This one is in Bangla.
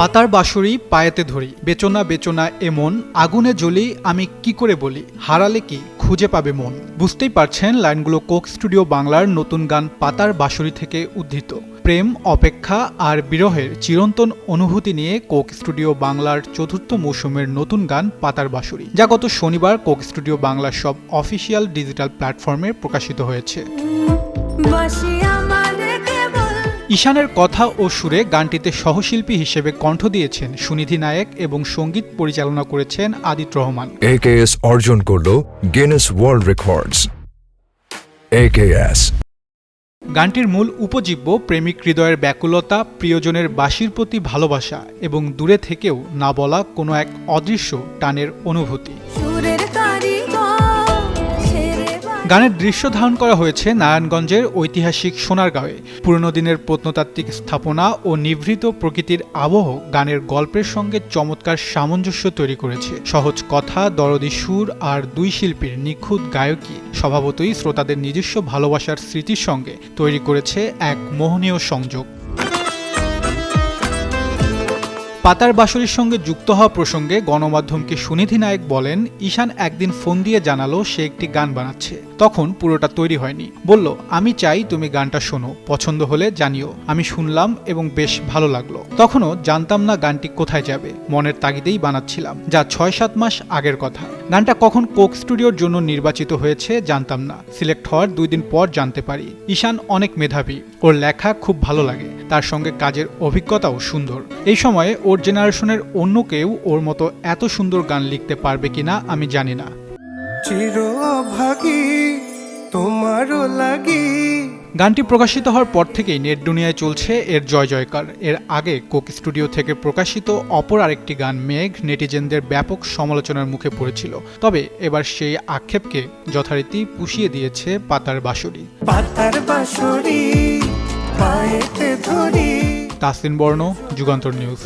পাতার বাঁশরি পায়েতে ধরি, বেচনা বেচনা এমন, আগুনে জ্বলি আমি কি করে বলি, হারালে কি খুঁজে পাবে মন। বুঝতেই পারছেন লাইনগুলো কোক স্টুডিও বাংলার নতুন গান পাতার বাঁশরি থেকে উদ্ধৃত। প্রেম, অপেক্ষা আর বিরহের চিরন্তন অনুভূতি নিয়ে কোক স্টুডিও বাংলার চতুর্থ মৌসুমের নতুন গান পাতার বাঁশরি, যা গত শনিবার কোক স্টুডিও বাংলার সব অফিসিয়াল ডিজিটাল প্ল্যাটফর্মে প্রকাশিত হয়েছে। ঈশানের কথা ও সুরে গানটিতে সহশিল্পী হিসেবে কণ্ঠ দিয়েছেন সুনিধি নায়েক এবং সঙ্গীত পরিচালনা করেছেন আদিত রহমান। AKS অর্জন করল গিনেস ওয়ার্ল্ড রেকর্ডস। AKS গানটির মূল উপজীব্য প্রেমিক হৃদয়ের ব্যাকুলতা, প্রিয়জনের বাঁশির প্রতি ভালোবাসা এবং দূরে থেকেও না বলা কোনো এক অদৃশ্য টানের অনুভূতি। গানের দৃশ্য ধারণ করা হয়েছে নারায়ণগঞ্জের ঐতিহাসিক সোনারগাঁওয়ে। পুরনো দিনের প্রত্নতাত্ত্বিক স্থাপনা ও নিভৃত প্রকৃতির আবহ গানের গল্পের সঙ্গে চমৎকার সামঞ্জস্য তৈরি করেছে। সহজ কথা, দরদি সুর আর দুই শিল্পীর নিখুঁত গায়কী স্বভাবতই শ্রোতাদের নিজস্ব ভালোবাসার স্মৃতির সঙ্গে তৈরি করেছে এক মোহনীয় সংযোগ। পাতার বাঁশরির সঙ্গে যুক্ত হওয়া প্রসঙ্গে গণমাধ্যমকে সুনিধি নায়েক বলেন, ঈশান একদিন ফোন দিয়ে জানালো সে একটি গান বানাচ্ছে। তখন পুরোটা তৈরি হয়নি। বলল, আমি চাই তুমি গানটা শোনো, পছন্দ হলে জানিও। আমি শুনলাম এবং বেশ ভালো লাগলো। তখনও জানতাম না গানটি কোথায় যাবে, মনের তাগিদেই বানাচ্ছিলাম, যা ৬-৭ মাস আগের কথা। গানটা কখন কোক স্টুডিওর জন্য নির্বাচিত হয়েছে জানতাম না। সিলেক্ট হওয়ার 2 দিন পর জানতে পারি। ঈশান অনেক মেধাবী, ওর লেখা খুব ভালো লাগে, তার সঙ্গে কাজের অভিজ্ঞতাও সুন্দর। এই সময়ে ওর জেনারেশনের অন্য কেউ ওর মতো এত সুন্দর গান লিখতে পারবে কিনা আমি জানি না। গানটি প্রকাশিত হওয়ার পর থেকেই নেট দুনিয়ায় চলছে এর জয় জয়কার। এর আগে কোক স্টুডিও থেকে প্রকাশিত অপর আরেকটি গান মেঘ নেটিজেনদের ব্যাপক সমালোচনার মুখে পড়েছিল। তবে এবার সেই আক্ষেপকে যথারীতি পুষিয়ে দিয়েছে পাতার বাঁশরি। তাসলিন বর্ণ, যুগান্তর নিউজ।